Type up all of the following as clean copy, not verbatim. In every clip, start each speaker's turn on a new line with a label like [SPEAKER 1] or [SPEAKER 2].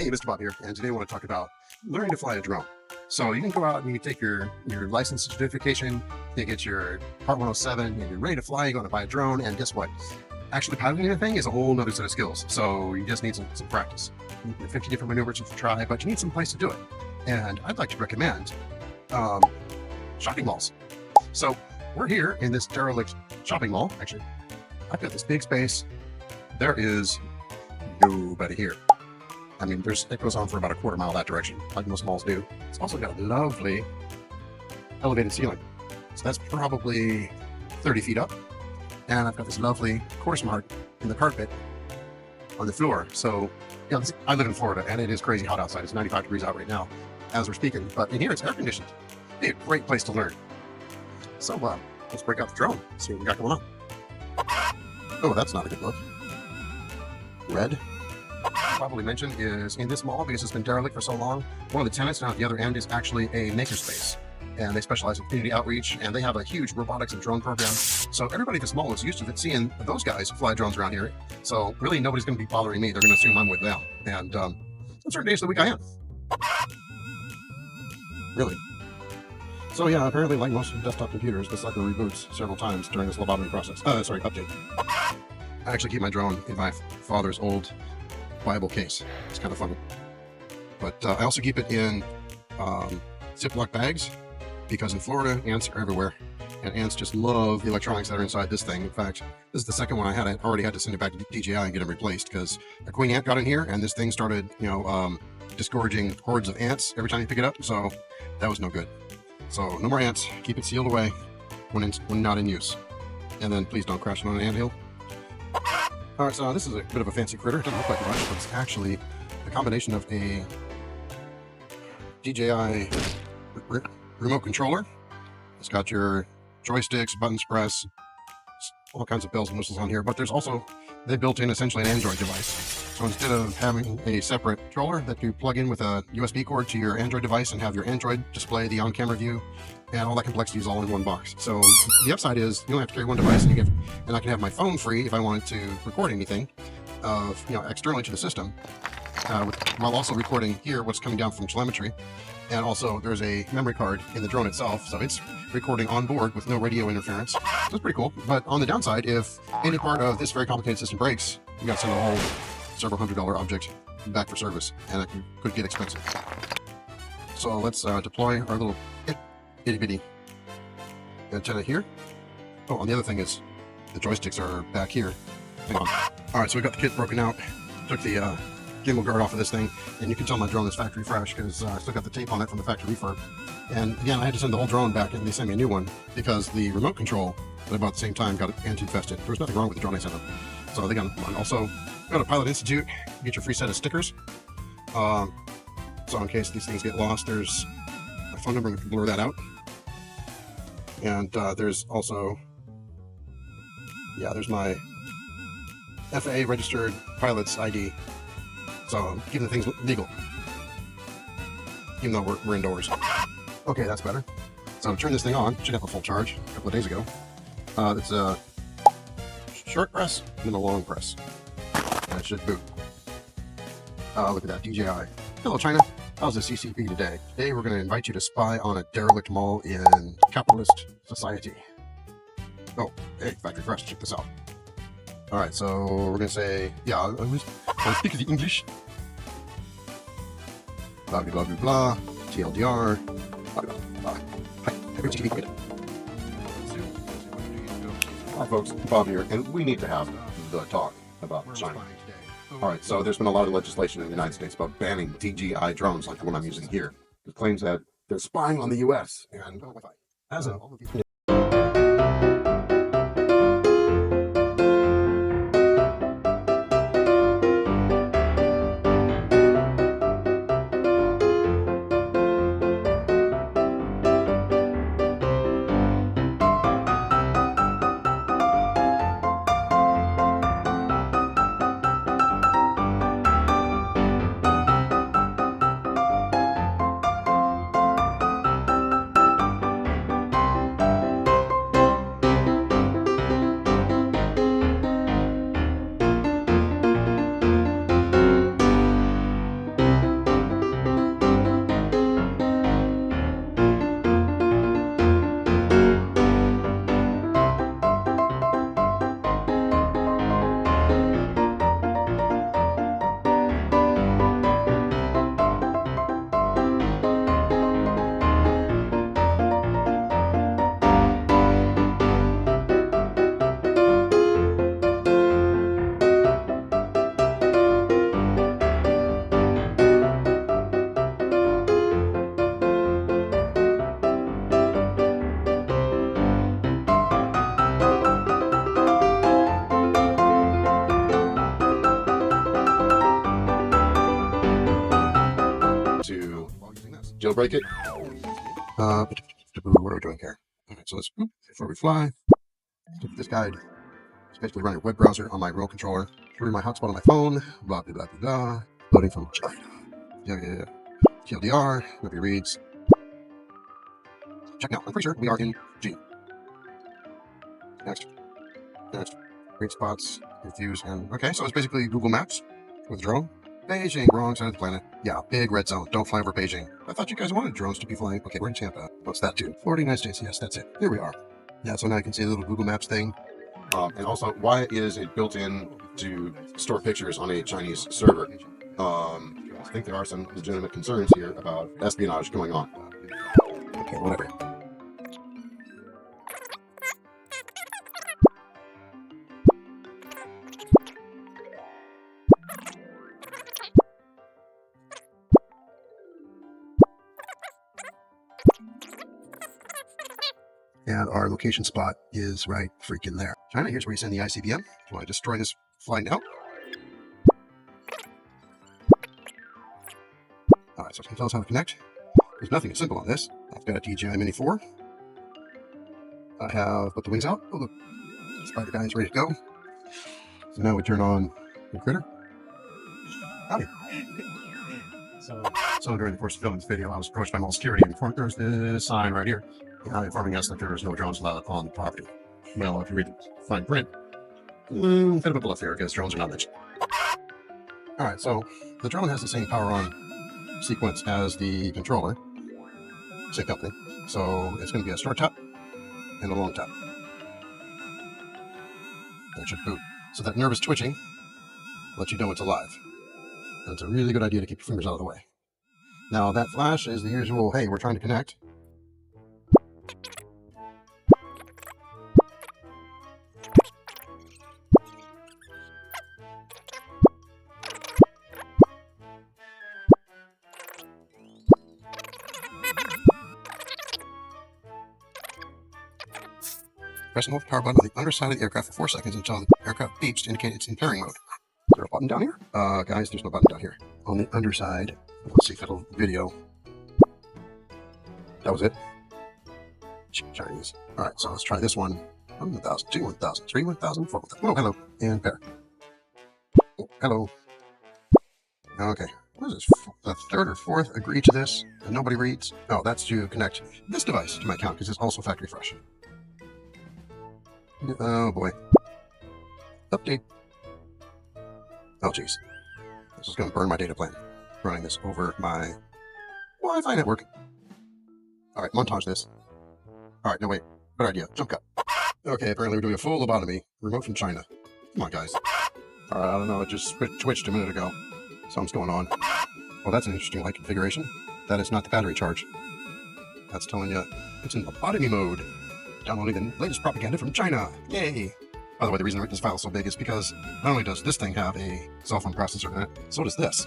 [SPEAKER 1] Hey, Mr. Bob here, and today I want to talk about learning to fly a drone. So you can go out and you can take your license certification, you get your Part 107, and you're ready to fly, you're going to buy a drone, and guess what? Actually piloting anything is a whole other set of skills, so you just need some practice. 50 different maneuvers you can try, but you need some place to do it. And I'd like to recommend shopping malls. So we're here in this derelict shopping mall. Actually, I've got this big space. There is nobody here. I mean, it goes on for about a quarter mile that direction, like most malls do. It's also got a lovely elevated ceiling. So that's probably 30 feet up. And I've got this lovely course mark in the carpet on the floor. So, you know, I live in Florida and it is crazy hot outside. It's 95 degrees out right now as we're speaking. But in here, it's air conditioned. It'd be a great place to learn. So, let's break out the drone, see what we got going on. Oh, that's not a good look. Red. Probably mentioned is in this mall, because it's been derelict for so long, one of the tenants down at the other end is actually a makerspace, and they specialize in community outreach, and they have a huge robotics and drone program. So everybody at this mall is used to seeing those guys fly drones around here. So really nobody's going to be bothering me. They're going to assume I'm with them, and on certain days of the week I am. Really. So yeah, apparently like most desktop computers, this cycle reboots several times during this lobotomy process. Update. I actually keep my drone in my father's old Bible case. It's kind of funny. But I also keep it in Ziploc bags, because in Florida, ants are everywhere. And ants just love the electronics that are inside this thing. In fact, this is the second one I had. I already had to send it back to DJI and get them replaced, because a queen ant got in here and this thing started, disgorging hordes of ants every time you pick it up. So that was no good. So no more ants. Keep it sealed away when not in use. And then please don't crash it on an anthill. Alright, so this is a bit of a fancy critter. It doesn't look like much, but it's actually a combination of a DJI remote controller. It's got your joysticks, buttons press, all kinds of bells and whistles on here, but there's also, they built in essentially an Android device. So instead of having a separate controller that you plug in with a USB cord to your Android device and have your Android display the on-camera view, and all that complexity is all in one box. So the upside is you only have to carry one device, and I can have my phone free if I wanted to record anything externally to the system, while also recording here what's coming down from telemetry. And also there's a memory card in the drone itself, so it's recording on board with no radio interference. That's pretty cool. But on the downside, if any part of this very complicated system breaks, you got to send a whole several $100 object back for service, and it could get expensive. So let's deploy our little itty bitty antenna here. Oh, and the other thing is the joysticks are back here. Hang on. Alright, so we got the kit broken out. Took the gimbal guard off of this thing, and you can tell my drone is factory fresh because I still got the tape on it from the factory refurb. And again, I had to send the whole drone back, and they sent me a new one because the remote control that I bought at the same time got ant infested. There was nothing wrong with the drone I sent them, so they got one. Also, go to Pilot Institute, get your free set of stickers. So in case these things get lost, there's a phone number, and we can blur that out. And there's also, there's my FAA registered pilot's ID. So keeping the things legal, even though we're indoors. Okay, that's better. So turn this thing on. Should have a full charge a couple of days ago. It's a short press and then a long press, and it should boot. Look at that, DJI. Hello, China. How's the CCP today? Today we're going to invite you to spy on a derelict mall in capitalist society. Oh, hey, factory fresh. Check this out. All right, so we're going to say, I'll speak the English. Blah, blah, blah, blah, TLDR, blah, blah, blah. Hi, folks, Bob here, and we need to have the talk about China. Alright, so there's been a lot of legislation in the United States about banning DJI drones like the one I'm using here. It claims that they're spying on the US, and as a jailbreak it. What are we doing here? Alright, so let's, before we fly, look at this guide. It's basically running a web browser on my remote controller through my hotspot on my phone, blah, blah, blah, blah, blah. Loading from China. Yeah. TLDR, nobody reads. Check now. I'm pretty sure we are in G. Next. Green spots, confuse, and okay, so it's basically Google Maps with drone. Beijing, wrong side of the planet. Yeah, big red zone. Don't fly over Beijing. I thought you guys wanted drones to be flying. Okay, we're in Tampa. What's that too? Florida, United States. Yes, that's it. Here we are. Yeah, so now you can see the little Google Maps thing. And also, why is it built in to store pictures on a Chinese server? I think there are some legitimate concerns here about espionage going on. Okay, whatever. And our location spot is right freaking there. China, here's where you send the ICBM. Do you want to destroy this flight now? Alright, so it's going to tell us how to connect. There's nothing simple on this. I've got a DJI Mini 4. I have put the wings out. Oh, look. Spider guy is ready to go. So now we turn on the critter. Howdy. So during the course of filming this video, I was approached by mall security and informed there's this sign right here informing us that there is no drones allowed on the property. Well, if you read the fine print, bit of a bluff here because drones are not mentioned. Alright, so the drone has the same power on sequence as the controller, same company, so it's going to be a short tap and a long tap. It should boot. So that nervous twitching lets you know it's alive. And it's a really good idea to keep your fingers out of the way. Now that flash is the usual, hey, we're trying to connect. Press and hold the power button on the underside of the aircraft for 4 seconds until the aircraft beeps to indicate it's in pairing mode. Is there a button down here? Guys, there's no button down here. On the underside, let's see if it'll video. That was it. Chinese. Alright, so let's try this one. 1,000, 2, 1,000, 3, 1,000, 4, 1,000. Oh, hello. And pair. Oh, hello. Okay. What is this? The third or fourth agree to this, and nobody reads. Oh, that's to connect this device to my account because it's also factory fresh. Oh boy. Update. Oh jeez. This is going to burn my data plan. Running this over my Wi-Fi network. Alright, montage this. Alright, no wait. Better idea. Jump cut. Okay, apparently we're doing a full lobotomy. Remote from China. Come on, guys. Alright, I don't know. It just twitched a minute ago. Something's going on. Well, that's an interesting light configuration. That is not the battery charge. That's telling you it's in lobotomy mode. Downloading the latest propaganda from China. Yay! By the way, the reason this file is so big is because not only does this thing have a cell phone processor in it, so does this.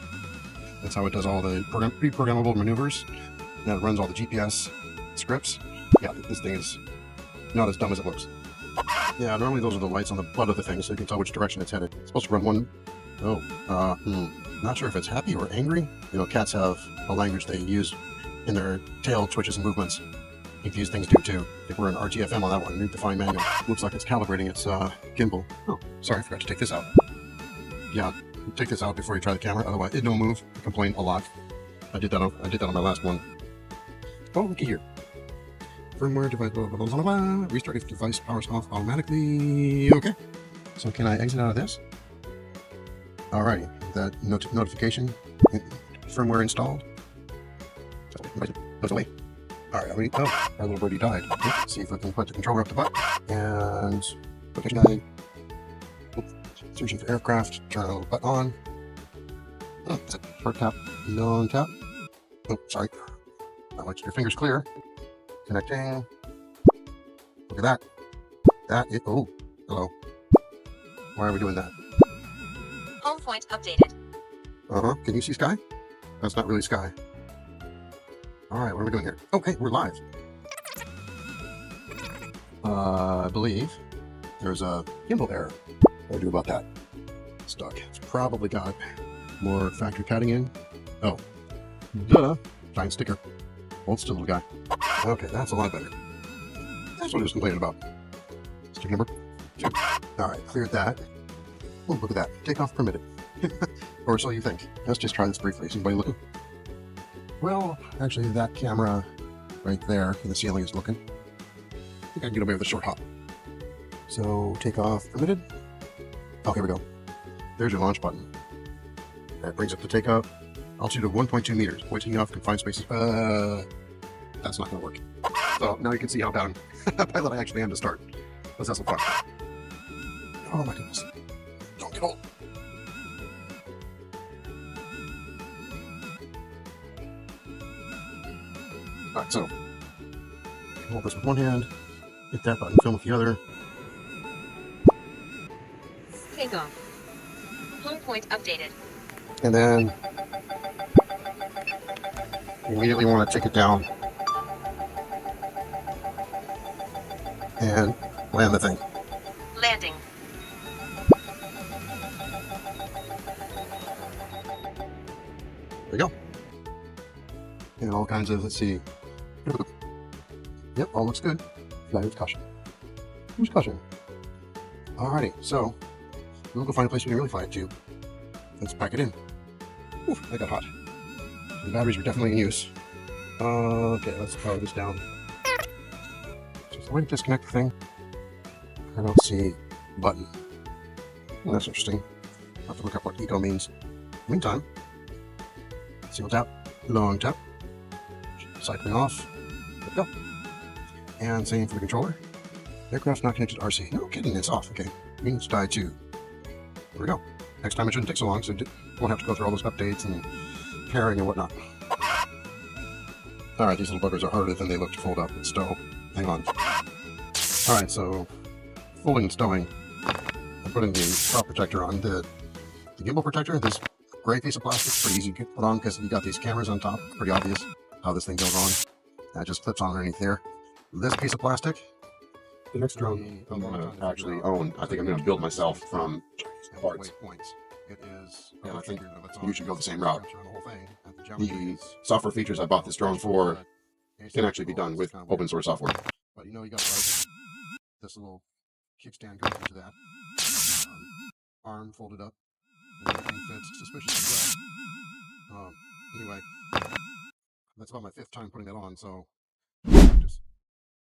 [SPEAKER 1] That's how it does all the pre-programmable maneuvers. And it runs all the GPS scripts. Yeah, this thing is not as dumb as it looks. Yeah, normally those are the lights on the butt of the thing, so you can tell which direction it's headed. It's supposed to run one... Oh, not sure if it's happy or angry. You know, cats have a language they use in their tail twitches and movements. I think these things do too. I think we're in RTFM on that one. New define manual. Looks like it's calibrating its gimbal. Oh, sorry, I forgot to take this out. Yeah, take this out before you try the camera. Otherwise, it don't move. I complain a lot. I did that on my last one. Oh, looky here. Firmware device. Blah, blah, blah, blah, blah. Restart if device powers off automatically. Okay. So can I exit out of this? Alrighty. That notification. Firmware installed. Goes away. Alright, oh, our little birdie died. Let's see if I can put the controller up the butt. And location guide. Searching for aircraft. Turn a little button on. Oh, is it short tap? Long tap. Oh, sorry. I want your fingers clear. Connecting. Look at that. That is. Oh, hello. Why are we doing that?
[SPEAKER 2] Home point updated.
[SPEAKER 1] Can you see sky? That's not really sky. Alright, what are we doing here? Oh, hey, we're live. I believe there's a gimbal error. What do I do about that? Stuck. It's probably got more factory padding in. Oh, duh. Giant sticker. Hold still, little guy. Okay, that's a lot better. That's what he was complaining about. Stick number 2. Alright, cleared that. Oh, look at that. Takeoff permitted. Or so you think. Let's just try this briefly. Is anybody looking? Well, actually, that camera right there in the ceiling is looking. I think I can get away with a short hop. So, takeoff permitted. Oh, here we go. There's your launch button. That brings up the takeoff. Altitude of 1.2 meters. Pointing off confined spaces. That's not going to work. So, now you can see how bad a pilot I actually am to start. Let's have some fun. Oh my goodness. Don't get old. Alright, so hold this with one hand, hit that button, film with the other.
[SPEAKER 2] Takeoff. Home point updated.
[SPEAKER 1] And then you immediately want to take it down and land the thing.
[SPEAKER 2] Landing.
[SPEAKER 1] There we go. And all kinds of, let's see. Yep, all looks good. Fly with caution. Who's caution? Alrighty, so we'll go find a place we can really fly it to. Let's pack it in. Oof, that got hot. The batteries were definitely in use. Okay, let's power this down. Just wait to disconnect the thing. I don't see a button. Well, that's interesting. I'll have to look up what eco means. Meantime, single tap, long tap, cycling off. There we go. And same for the controller. Aircraft not connected to RC. No kidding, it's off. Okay, means die 2. There we go. Next time it shouldn't take so long, so you won't have to go through all those updates and pairing and whatnot. Alright, these little buggers are harder than they look to fold up and stow. Hang on. Alright, so folding and stowing. I'm putting the prop protector on. The gimbal protector, this gray piece of plastic, is pretty easy to put on because you got these cameras on top. Pretty obvious how this thing goes on. And it just clips on underneath there. This piece of plastic, the next drone I'm going to actually own, I think I'm going to build myself from parts. It is, and I think you should go the same route. The software features I bought this drone for can actually be done with open source software. But you know, you got this little kickstand goes into that. Arm folded up, and everything fits suspiciously well. Anyway, that's about my 5th time putting that on, so just